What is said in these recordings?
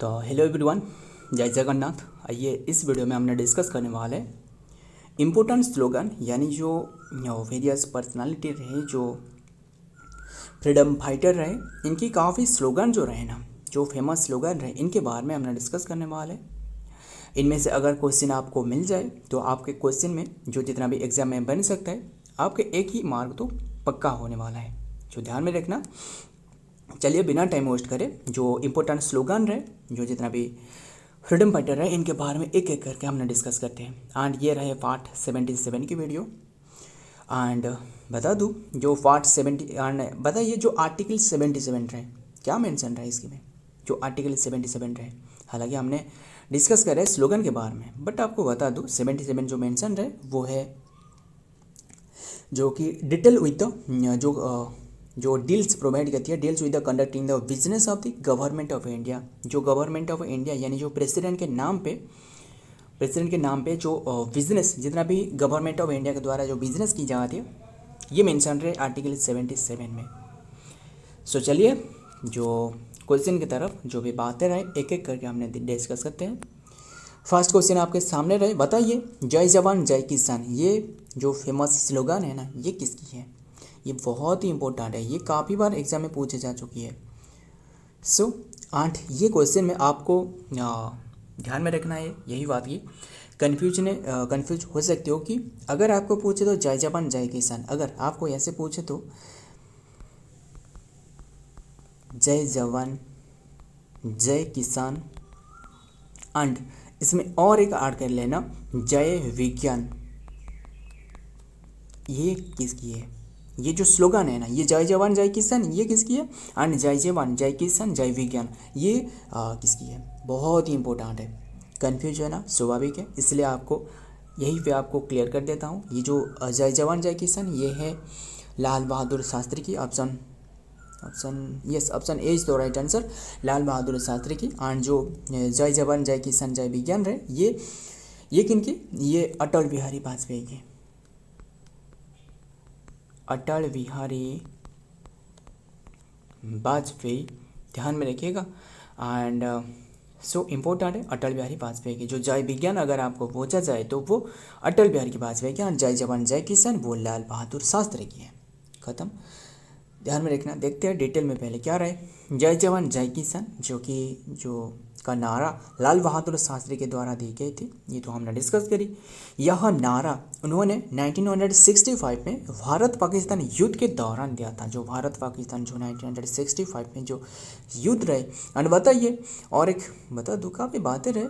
तो hello everyone, जय जगन्नाथ। आइए इस वीडियो में हमने डिस्कस करने वाले इम्पोर्टेंट स्लोगन, यानी जो वेरियस पर्सनालिटी रहे, जो फ्रीडम फाइटर रहे, इनकी काफ़ी स्लोगन जो रहे ना, जो फेमस स्लोगन रहे, इनके बारे में हमने डिस्कस करने वाले। इनमें से अगर क्वेश्चन आपको मिल जाए तो आपके क्वेश्चन में जो जितना भी एग्जाम में बन सकता है, आपके एक ही मार्क तो पक्का होने वाला है, जो ध्यान में रखना। चलिए बिना टाइम वेस्ट करें, जो इम्पोर्टेंट स्लोगन रहे, जो जितना भी फ्रीडम फाइटर रहे, इनके बारे में एक एक करके हमने डिस्कस करते हैं। एंड ये रहे पार्ट 77 की वीडियो। एंड बता दूँ, जो पार्ट 70 एंड बताइए, जो आर्टिकल 77 रहे, क्या मेंशन रहा है इसके में, जो आर्टिकल 77 रहे। हालांकि हमने डिस्कस कर रहे हैं स्लोगन के बारे में, बट आपको बता दूँ 77 जो मेंशन रहे वो है जो कि डिटेल विद द जो डील्स प्रोवाइड करती है, deals with the conducting the business of the government of India. जो गवर्नमेंट ऑफ इंडिया यानी जो प्रेसिडेंट के नाम पे जो बिजनेस, जितना भी गवर्नमेंट ऑफ इंडिया के द्वारा जो बिजनेस की जाती है, ये मेंशन रहे आर्टिकल 77 में। सो चलिए जो क्वेश्चन की तरफ जो भी बातें रहे, एक एक करके हमने डिस्कस करते हैं। फर्स्ट क्वेश्चन आपके सामने रहे, बताइए जय जवान जय किसान, ये जो फेमस स्लोगन है ना, ये किसकी है? ये बहुत ही इंपॉर्टेंट है, ये काफ़ी बार एग्जाम में पूछे जा चुकी है। सो एंड ये क्वेश्चन में आपको ध्यान में रखना है यही बात की कंफ्यूज हो सकते हो कि अगर आपको पूछे तो जय जवान जय किसान, अगर आपको ऐसे पूछे तो जय जवान जय किसान, एंड इसमें और एक ऐड कर लेना जय विज्ञान। ये किसकी है? ये जो स्लोगन है ना, ये जय जवान जय किसान, ये किसकी है? एंड जय जवान जय किसान जय विज्ञान, ये किसकी है? बहुत ही इंपॉर्टेंट है, कन्फ्यूज है ना, स्वाभाविक है, इसलिए आपको यहीं पे आपको क्लियर कर देता हूँ। ये जो जय जवान जय किसान, ये है लाल बहादुर शास्त्री की। Option A is the right answer, Lal Bahadur Shastri की। एंड जो जय जवान जय किसान जय विज्ञान रहे, ये किनकी? ये अटल बिहारी वाजपेयी की, अटल बिहारी वाजपेयी, ध्यान में रखिएगा। एंड सो इम्पोर्टेंट है अटल बिहारी वाजपेयी की। जो जय विज्ञान अगर आपको पूछा जाए तो वो अटल बिहारी की वाजपेयी की, और जय जवान जय किसान वो लाल बहादुर शास्त्री की है। खत्म, ध्यान में रखना। देखते हैं डिटेल में, पहले क्या रहे। जय जवान जय किसान जो का नारा लाल बहादुर शास्त्री के द्वारा दी गई थी, ये तो हमने डिस्कस करी। यह नारा उन्होंने 1965 में भारत पाकिस्तान युद्ध के दौरान दिया था। जो भारत पाकिस्तान जो 1965 में जो युद्ध रहे, एंड बताइए और एक बता दूँ, काफ़ी बातें रहे,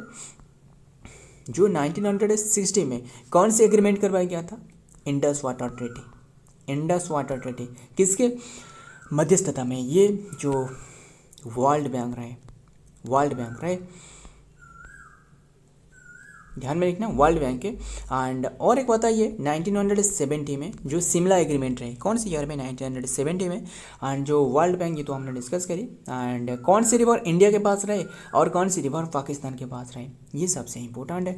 जो 1960 में कौन से एग्रीमेंट करवाया गया था? Indus water treaty. Indus water treaty किसके मध्यस्थता में? ये जो वर्ल्ड बैंक रहे, ध्यान में रखना, वर्ल्ड बैंक के। एंड और एक बताइए 1970 में जो शिमला एग्रीमेंट रहे, कौन सी ईयर में? 1970 में। एंड जो वर्ल्ड बैंक, ये तो हमने डिस्कस करी। एंड कौन सी रिवर इंडिया के पास रहे और कौन सी रिवर पाकिस्तान के पास रहे, ये सबसे इम्पोर्टेंट है,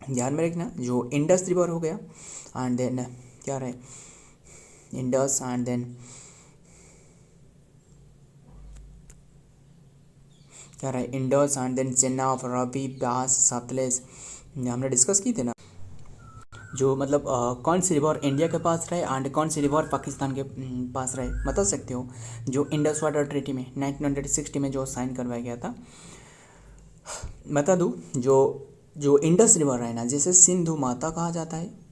ध्यान में रखना। जो इंडस रिवर हो गया, एंड देन क्या रहे? इंडस, एंड देन क्या रहा है? Indus, and then Chenab, Ravi, Beas, Sutlej, हमने डिस्कस की थे ना। जो मतलब कौन सी रिवर इंडिया के पास रहे एंड कौन सी रिवर पाकिस्तान के पास रहे, बता सकते हो? जो इंडस वाटर ट्रीटी में 1960 में जो साइन करवाया गया था। बता दूँ, जो इंडस रिवर है ना, जिसे सिंधु माता कहा जाता है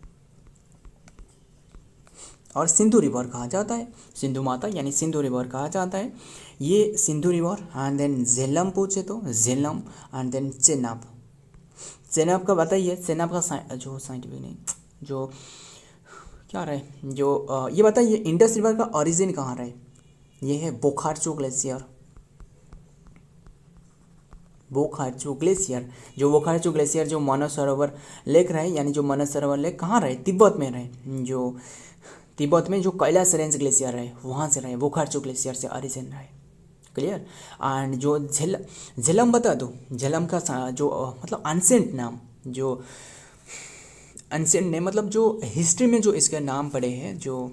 और सिंधु रिवर कहा जाता है। सिंधु माता यानी सिंधु रिवर कहा जाता है। ये Sindhu river, and then Jhelum पूछे तो झेलम, एंड देन चेनाब का बताइए। चेनाब का जो साइंटिफिक नहीं, जो क्या रहे, जो ये बताइए इंडस रिवर का ओरिजिन कहाँ रहे? ये है बोकारो ग्लेशियर। जो बोकारो ग्लेशियर जो मानसरोवर लेक रहे, यानी जो मानसरोवर लेक कहाँ रहे? तिब्बत में रहे। जो तिब्बत में जो कैलाश रेंज ग्लेशियर है वहाँ से रहे, बोकारो ग्लेशियर से ओरिजिन रहे। क्लियर। एंड जो झेलम बता दो, झेलम का जो मतलब अनसेंट नाम, जो अनसेंट नेम मतलब जो हिस्ट्री में जो इसका नाम पड़े हैं, जो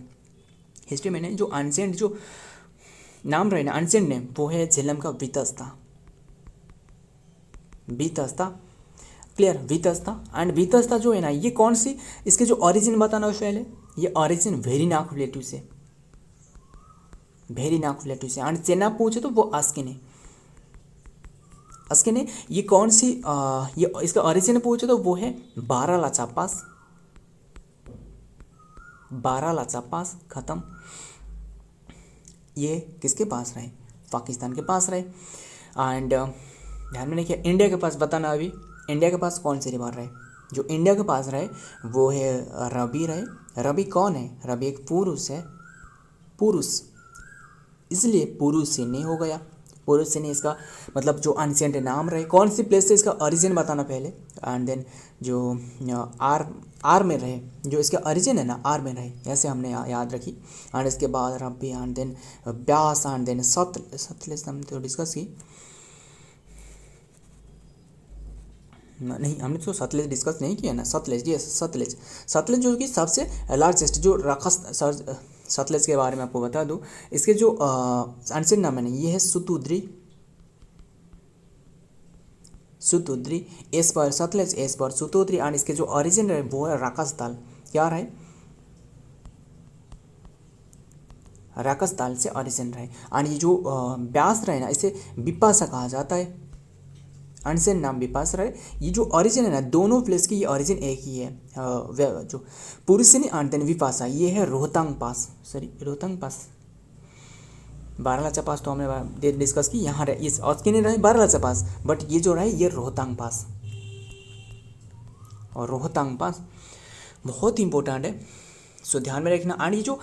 हिस्ट्री में नहीं, जो अनसेंट जो नाम रहे ना, अनसेंट नेम, वो है झेलम का वितस्ता। वीतस्ता, क्लियर, वीतस्ता। एंड वीतस्ता जो है ना, ये कौन सी, इसके जो ओरिजिन बताना है पहले, ये ओरिजिन वेरिनाक रिलेटिव से, वेरिनाक रिलेटिव से। एंड चेना पूछे तो वो अस्किन है, अस्किन है। ये कौन सी ये इसका ओरिजिन पूछे तो वो है बारालाचा पास, बारालाचा पास, खत्म। ये किसके पास रहे, पाकिस्तान के पास रहे। एंड ध्यान में रखिए, इंडिया के पास बताना अभी, इंडिया के पास कौन से रिवर रहे, जो इंडिया के पास रहे वो है रवि रहे। रवि कौन है, रवि एक पुरुष है, पुरुष, इसलिए पुरुषिनी हो गया, पुरुषिनी इसका मतलब जो एंशिएंट नाम रहे। कौन सी प्लेस से इसका ओरिजिन बताना पहले, एंड देन जो आर में रहे, जो इसका ओरिजिन है ना आर में रहे, ऐसे हमने याद रखी। एंड इसके बाद Ravi, and then Beas, and then Sutlej हमने तो डिस्कस की, नहीं हमने तो सतलेज डिस्कस नहीं किया ना, सतलेज, ये सतलेज, सतलेज जो कि सबसे लार्जेस्ट जो रखस, सतलेज के बारे में आपको बता दूं, इसके जो एंशिएंट नाम है ना, ये है सुतुद्री, सुतुद्री, एस पर सतलेज, एस पर सुतुद्री। एंड इसके जो ओरिजिन रहे वो है राकसताल, क्या रहे, राकसताल से ओरिजिन रहे। एंड ये जो ब्यास रहे ना, इसे बिपाशा कहा जाता है, एंशिएंट नाम बिपाशा रहे। ये जो ओरिजिन है ना, दोनों प्लेस की ये ओरिजिन एक ही है, जो पुरुषिनी एंड देन विपाशा, ये है रोहतांग पास, सॉरी रोहतांग पास, बारालाचा पास तो हमने डिस्कस की, यहाँ रहे इस ऑस्किन रहे बारालाचा पास, बट ये जो रहे ये रोहतांग पास, और रोहतांग पास बहुत इंपॉर्टेंट है, सो ध्यान में रखना। एंड ये जो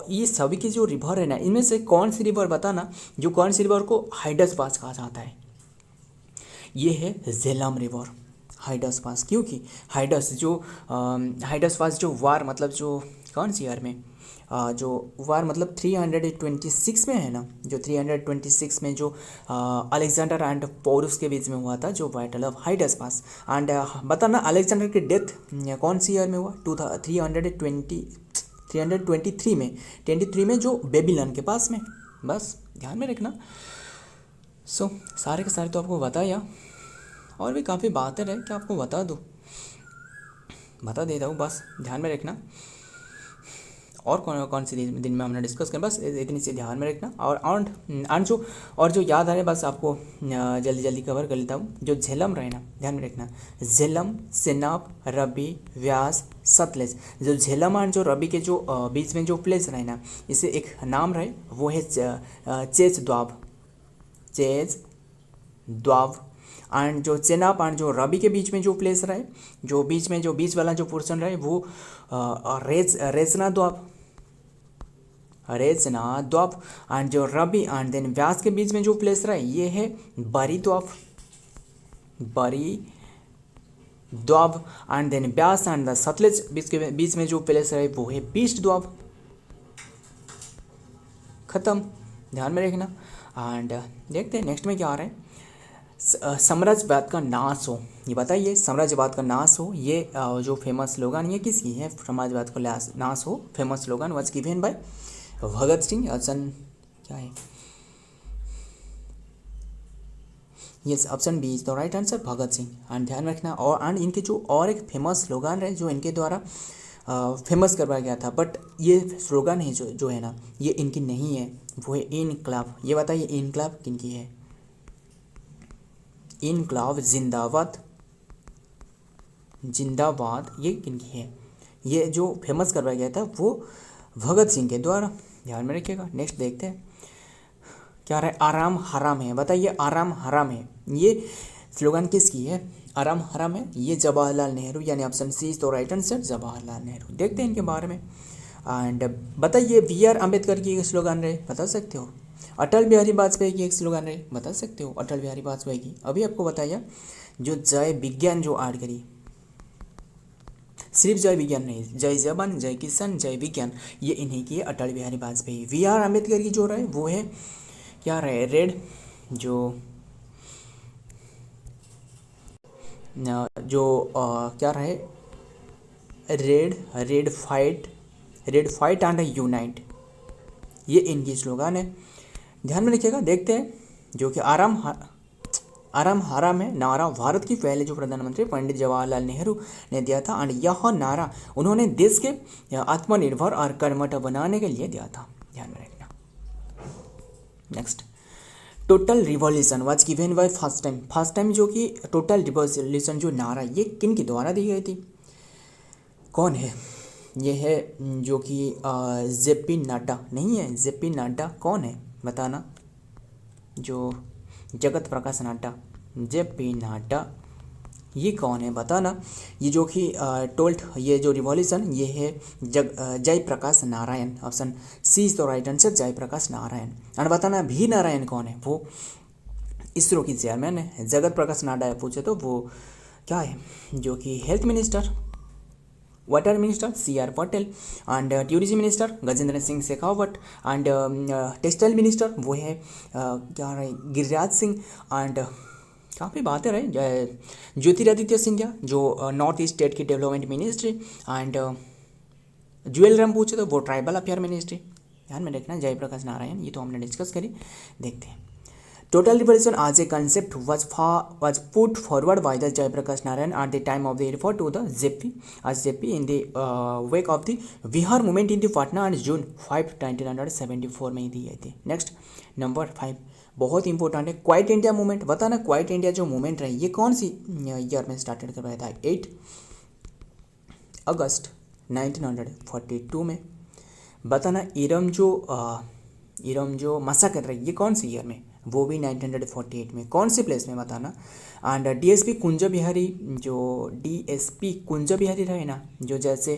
ये सभी की जो रिवर है ना, इनमें से कौन सी रिवर बताना, जो कौन सी रिवर को हाइडस पास कहा जाता है, ये है झेलम रिवर, हाइडस पास। क्योंकि हाइडस जो हाइडस पास जो वार मतलब जो कौन सी ईयर में जो वार मतलब 326 में है ना, जो 326 में जो अलेक्जेंडर एंड पोरस के बीच में हुआ था, जो बैटल ऑफ हाइडस पास। एंड बताना अलेक्जेंडर की डेथ कौन सी ईयर में हुआ, 323 में, 23 में जो बेबीलोन के पास में, बस ध्यान में रखना। सो सारे के सारे तो आपको बताया, और भी काफ़ी बातें रहे कि आपको बता दूँ, बता देता हूँ, बस ध्यान में रखना। और कौन सी दिन में हमने डिस्कस करें, बस इतनी सी ध्यान में रखना। और जो याद आ रहे बस आपको जल्दी जल्दी कवर कर लेता हूँ। जो झेलम रहे ना, ध्यान में रखना, झेलम, सेनाब, रबी, व्यास, सतलेज। जो झेलम और जो रबी के जो बीच में जो प्लेस रहे ना, इसे एक नाम रहे, वो है चेज द्वाब, चेज द्वाब। एंड जो चेनाब एंड जो रबी के बीच में जो प्लेस रहे, जो बीच में जो बीच वाला जो पोर्शन रहे, वो रेजना द्वाब, रेजना द्वाब। एंड जो रबी एंड देन व्यास के बीच में जो प्लेस रहे, ये है Bari Doab, Bari Doab. And then Beas and the Sutlej बीच में जो प्लेस रहे, वो है पीस्ट द्वाब, खत्म, ध्यान में रखना। एंड देखते हैं नेक्स्ट में क्या आ रहा है। साम्राज्यवाद का नाश हो, ये बताइए, साम्राज्यवाद का नाश हो, ये जो फेमस स्लोगन ये किसकी है, साम्राज्यवाद का नाश हो, famous slogan was given by Bhagat Singh. Option क्या है, yes option B is the right answer, Bhagat Singh. And ध्यान रखना, और इनके जो और एक फेमस स्लोगन रहे जो इनके द्वारा फेमस करवाया गया था, बट ये स्लोगन है जो है ना, ये इनकी नहीं है, वो है इनकलाब। ये बताइए इनकलाब किनकी है, इनकलाब जिंदाबाद, जिंदाबाद, ये किनकी है, ये जो फेमस करवाया गया था वो भगत सिंह के द्वारा, ध्यान में रखिएगा। नेक्स्ट देखते हैं क्या रहा है, आराम हराम है, बताइए आराम हराम है, ये स्लोगन किसकी है, आराम हराम है, ये जवाहरलाल नेहरू, यानी option C is the right answer, Jawaharlal Nehru. देखते हैं इनके बारे में। एंड बताइए बी.आर. अम्बेडकर की एक स्लोगन रहे, बता सकते हो। अटल बिहारी वाजपेयी की एक स्लोगन रहे, बता सकते हो, अटल बिहारी वाजपेयी की। अभी आपको बताया जो जय विज्ञान जो ऐड करी, सिर्फ जय विज्ञान नहीं, जय जवान, जय किसान, जय विज्ञान, ये इन्हीं की है, अटल बिहारी वाजपेयी। बी.आर. अम्बेडकर की जो रहे वो है क्या रहे, रेड, क्या रहे, रेड फाइट एंड यूनाइट, ये इनकी स्लोगन है, ध्यान में रखिएगा। देखते हैं जो कि आराम हराम है नारा भारत की पहले जो प्रधानमंत्री पंडित जवाहरलाल नेहरू ने दिया था, एंड यह नारा उन्होंने देश के आत्मनिर्भर और कर्मठ बनाने के लिए दिया था, ध्यान में रखना। Next, total revolution was given by first time जो कि टोटल रिवॉल्यूशन जो नारा ये किन के द्वारा दी गई थी, कौन है ये है जो कि जेपी नड्डा नहीं है, जेपी नड्डा कौन है बताना, जो जगत प्रकाश नड्डा, जेपी नड्डा ये कौन है बताना। ये जो कि टोल्ड ये जो रिवॉल्यूशन ये है Jayaprakash Narayan, option C is the right answer, Jayaprakash Narayan. और बताना भी नारायण कौन है, वो इसरो की चेयरमैन है। जगत प्रकाश नड्डा पूछे तो वो क्या है, जो कि health minister, water minister C R Patel, and tourism minister Gajendra Singh Shekhawat, and textile minister वो है क्या रहे गिरिराज सिंह, एंड काफ़ी बातें रहे ज्योतिरादित्य सिंधिया जो नॉर्थ ईस्ट स्टेट की development ministry, and jewel Ram पूछे तो वो ट्राइबल अफेयर मिनिस्ट्री, ध्यान में रखना। जयप्रकाश नारायण ये तो हमने डिस्कस करी। देखते हैं, टोटल रिवॉल्यूशन आज ए concept was put forward by the Jayaprakash Narayan at the time of the refer to the JP as JP in the wake of the Bihar movement in the Patna and June 5, 1974 में दी गई थी। Next number 5 बहुत important है, quite India movement. बताना quite India जो movement रही ये कौन सी ईयर में स्टार्टेड करवाया था, 8 अगस्त 1942 में। बताना इरम जो मसाकर रही ये कौन सी ईयर में, वो भी 1948 में। कौन सी प्लेस में बताना। एंड डीएसपी कुंज बिहारी, जो डीएसपी कुंज बिहारी रहे ना, जो जैसे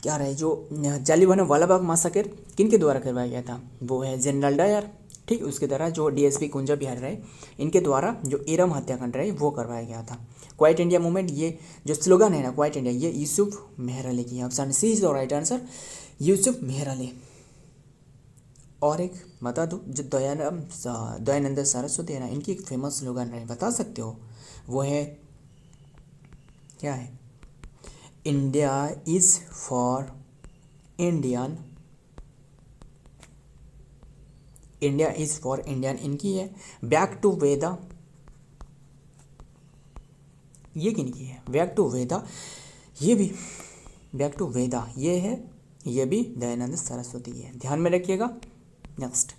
क्या रहे जो जालियानवाला वाला बाग मसाकर किन के द्वारा करवाया गया था, वो है जनरल डायर, ठीक। उसके द्वारा जो डीएसपी कुंज बिहारी रहे इनके द्वारा जो इरम हत्याकांड रहे वो करवाया गया था। क्वाइट इंडिया मूवमेंट ये जो स्लोगन है ना क्वाइट इंडिया ये यूसुफ मेहर अली की, option C is the right answer, Yusuf Meher Ali. और एक बता दो जो दयानंद सरस्वती है ना इनकी एक फेमस स्लोगन है, बता सकते हो, वो है क्या है, India is for Indian, India is for Indian इनकी है। बैक टू वेदा ये किनकी है, बैक टू वेदा ये भी बैक टू वेदा ये है, ये भी दयानंद सरस्वती की है, ध्यान में रखिएगा। Next,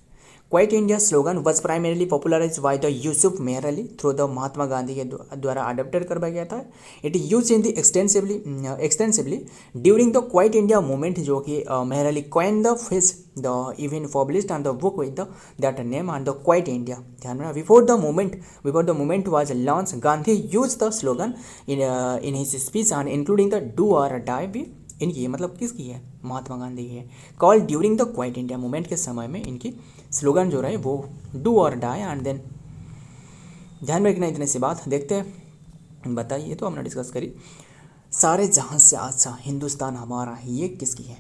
Quit India slogan was primarily popularized by the Yusuf Meher Ali through the Mahatma Gandhi के द्वारा अडॉप्टेड करवाया गया था। It use in the extensively during the Quit India movement, जो कि Meher Ali coin the face the even published and the book with that name and the Quit India, ध्यान में। Before the movement was launch Gandhi use the slogan in his speech and including the do और die भी इनकी है, मतलब किसकी है, महात्मा गांधी की है। Call during the Quit India movement के समय में इनकी स्लोगन जो रहे वो डू और डाई एंड देन, ध्यान में रखना इतने सी बात। देखते हैं, बताइए तो हमने डिस्कस करी। सारे जहां से अच्छा हिंदुस्तान हमारा ये किसकी है,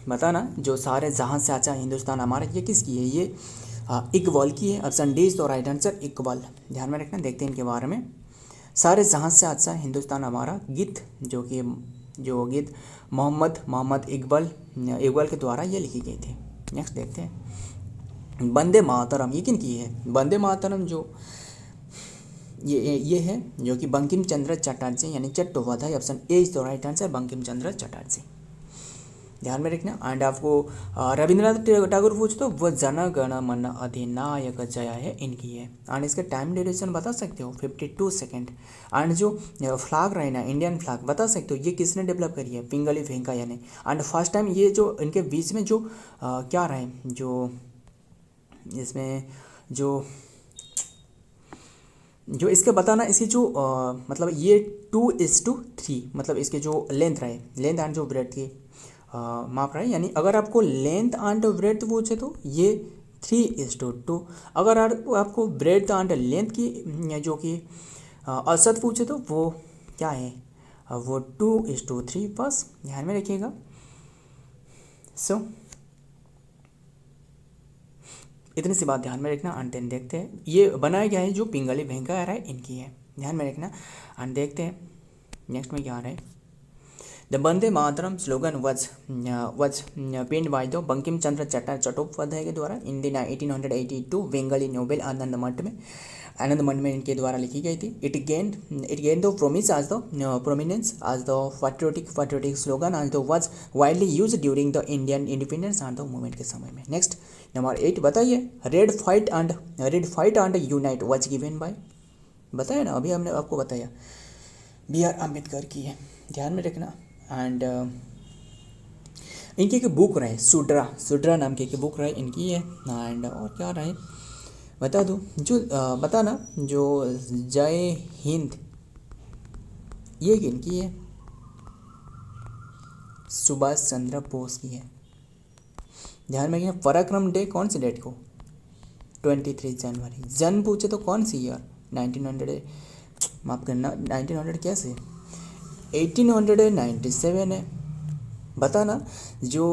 बताना। जो सारे जहां से अच्छा हिंदुस्तान हमारा ये किसकी है, ये इकबाल की है, option D is the right answer, Iqbal, ध्यान में रखना। देखते हैं इनके बारे में। सारे जहां से अच्छा हिंदुस्तान हमारा गीत जो गीत मोहम्मद इकबाल के द्वारा ये लिखी गई थी। नेक्स्ट देखते हैं, वंदे मातरम ये किन की है, वंदे मातरम जो ये है जो कि बंकिम चंद्र चटर्जी यानी Chattopadhyay, option A is the right answer, Bankim Chandra Chatterjee, ध्यान में रखना। एंड आपको रविंद्रनाथ टैगोर पूछ तो वो जन गण मन अधिनायक जय है इनकी है। एंड इसका टाइम ड्यूरेशन बता सकते हो 52 सेकेंड। एंड जो फ्लैग रहे ना इंडियन फ्लैग बता सकते हो ये किसने डेवलप करी है, पिंगली वेंकैया ने। एंड फर्स्ट टाइम ये जो इनके बीच में जो क्या रहे जो इसमें जो इसके बताना इसकी जो मतलब ये 2:3 मतलब इसके जो लेंथ रहे, लेंथ एंड जो ब्रेथ की माप रहा है, यानी अगर आपको लेंथ एंड ब्रेथ पूछे तो ये 3:2। अगर आपको ब्रेथ एंड लेंथ की जो कि औसत पूछे तो वो क्या है, वो 2:3 बस, ध्यान में रखिएगा। सो इतनी सी बात ध्यान में रखना। एंड देन देखते हैं ये बनाया गया है जो पिंगली वेंकैया है इनकी है, ध्यान में रखना। एंड देखते हैं नेक्स्ट में क्या आ रहा है। The Vande Mataram slogan was penned by the Bankim Chandra Chattopadhyay के द्वारा in the 1882 Bengali novel Anand Math में इनके द्वारा लिखी गई थी. It gain the promise as the prominence as the patriotic slogan as the was widely use during the Indian independence and the movement के समय में. नेक्स्ट नंबर 8 बताइए. Red fight and unite was given by, बताया ना अभी हमने आपको बताया, B.R. अम्बेडकर की है, ध्यान में रखना. एंड इनकी एक बुक रहे सुड्रा नाम की एक बुक रहे इनकी है. एंड और क्या रहे बता दूँ, जो बताना जो जय हिंद ये इनकी है, सुभाष चंद्र बोस की है. ध्यान में रखना. पराक्रम डे कौन सी डेट को, 23 जनवरी. जन्म पूछे तो कौन सी ईयर, 1900 माफ करना 1900 कैसे 1897 है. बताना जो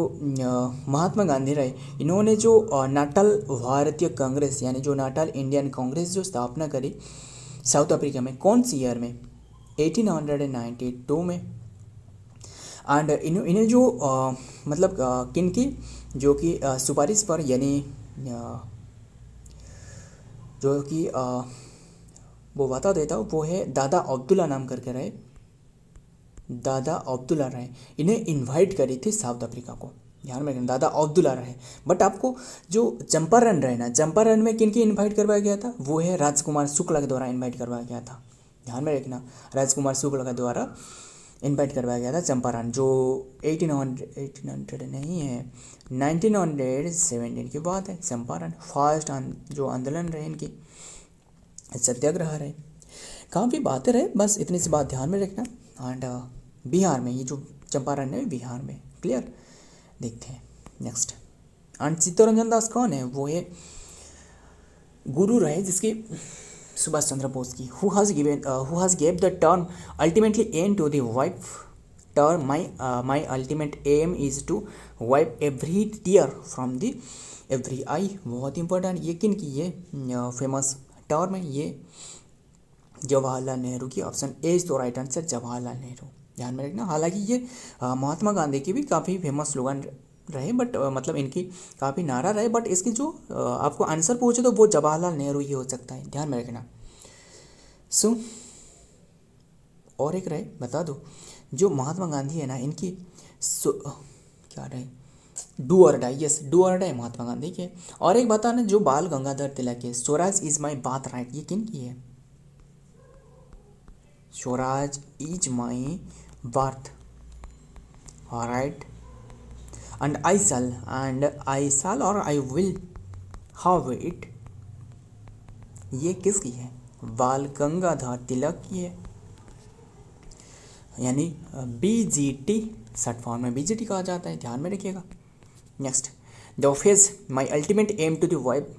महात्मा गांधी रहे इन्होंने जो नाटाल भारतीय कांग्रेस यानी जो नाटाल इंडियन कांग्रेस जो स्थापना करी साउथ अफ्रीका में कौन सी ईयर में, 1892 में. एंड इन्हें जो मतलब किन की जो कि सिफारिश पर यानी जो कि वो बता देता हूँ, वो है दादा अब्दुल्ला नाम करके रहे, दादा अब्दुल्ला रहे. इन्हें इनवाइट करी थी साउथ अफ्रीका को, ध्यान में रखना दादा अब्दुल्ला रहे. बट आपको जो चंपारण रहे ना, चंपारण में किन की इनवाइट करवाया गया था, वो है राजकुमार शुक्ला के द्वारा इनवाइट करवाया गया था. ध्यान में रखना राजकुमार शुक्ला के द्वारा इनवाइट करवाया गया था चंपारण, जो 1800 नहीं है 1917 की बात है. चंपारण फर्स्ट जो आंदोलन रहे इनकी, सत्याग्रह रहे, काफ़ी बातें रहे, बस इतनी सी बात ध्यान में रखना. एंड बिहार में ये जो चंपारण है बिहार में, क्लियर. देखते हैं नेक्स्ट. एंड चित्तरंजन दास कौन है, वो है गुरु रहे जिसकी सुभाष चंद्र बोस की. Who has gave the term ultimately aim to the wife term my ultimate aim is to wipe every tear from the every eye. बहुत इंपॉर्टेंट. ये किन की ये फेमस टर्म है, ये जवाहरलाल नेहरू की. ऑप्शन ए इज तो राइट आंसर, जवाहरलाल नेहरू. ध्यान में रखना. हालांकि ये महात्मा गांधी की भी काफ़ी फेमस स्लोगन रहे, बट मतलब इनकी काफ़ी नारा रहे, बट इसकी जो आपको आंसर पूछे तो वो जवाहरलाल नेहरू ही हो सकता है, ध्यान में रखना. सो और एक रहे बता दो, जो महात्मा गांधी है ना इनकी क्या रहे, डू और डाई. यस, डू और डाई महात्मा गांधी के. और एक बताना जो बाल गंगाधर तिलक है, स्वराज इज माई बात राइट, ये किन की है, स्वराज इज माई बात राइट. एंड आई शैल और आई विल हैव इट, ये किसकी है, बाल गंगाधर तिलक की है, यानी BGT शॉर्ट फॉर्म में BGT कहा जाता है, ध्यान में रखिएगा. Next. The phase my ultimate aim to the wipe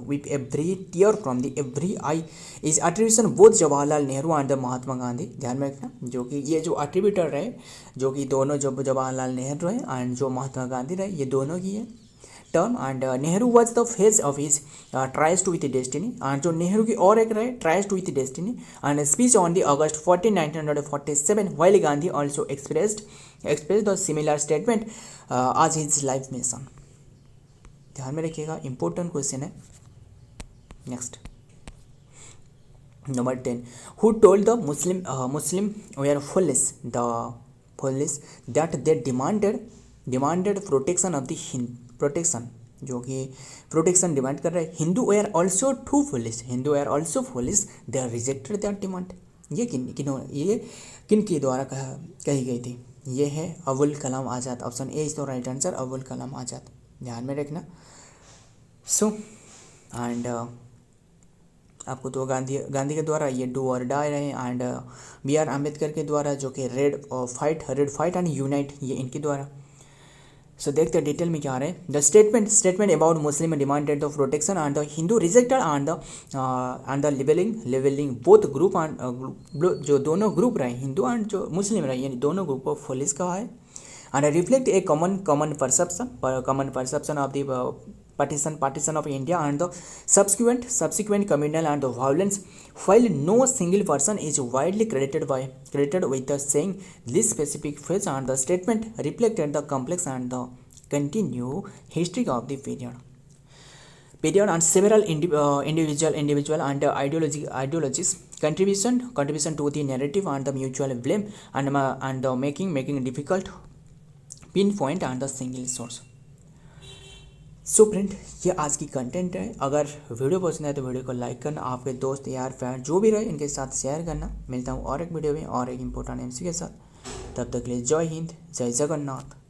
with every tear from the every eye is attribution both Jawaharlal Nehru and the Mahatma Gandhi. ध्यान में रखना. जो कि ये जो एट्रीब्यूटर रहे जो कि दोनों जो जवाहरलाल नेहरू रहे एंड जो महात्मा गांधी रहे, ये दोनों की है term. And Nehru was the phase of his tryst to with destiny. एंड जो नेहरू की और एक रहे tryst to with destiny and speech on the August 14, 1947 while Gandhi also expressed the similar statement as his life mission. ध्यान में रखिएगा, इंपॉर्टेंट क्वेश्चन है. Next number 10. Who told the Muslim were foolish that they demanded protection of the protection, जो कि protection demand कर रहे. Hindu were also foolish they rejected that demand. ये किन के द्वारा कही गई थी, ये है Abul Kalam Azad. Option A is the right answer, Abul Kalam Azad. ध्यान में रखना. सो एंड आपको तो गांधी के द्वारा ये डू और डाई रहे. And B.R. अम्बेडकर के द्वारा जो कि रेड फाइट एंड यूनाइट, ये इनके द्वारा. सो देखते हैं डिटेल में क्या रहे. The statement about Muslim demanded the protection and the Hindu rejected and the levelling both group and जो दोनों ग्रुप रहे हिंदू एंड जो मुस्लिम रहे, यानी दोनों ग्रुप को पुलिस कहा है. And reflect A common perception of the partition of India and the subsequent communal and the violence, while no single person is widely credited with the saying this specific phrase, and the statement reflected the complex and the continued history of the period and several individual and ideologies contribution to the narrative and the mutual blame and making difficult pinpoint and the single source. So friend, ये आज की content है। अगर video पसंद है तो video को like करना, आपके दोस्त यार फ्रेंड जो भी रहे इनके साथ शेयर करना। मिलता हूँ और एक वीडियो में और एक इम्पोर्टेंट एमसी के साथ। तब तक के लिए जय हिंद, जय जगन्नाथ।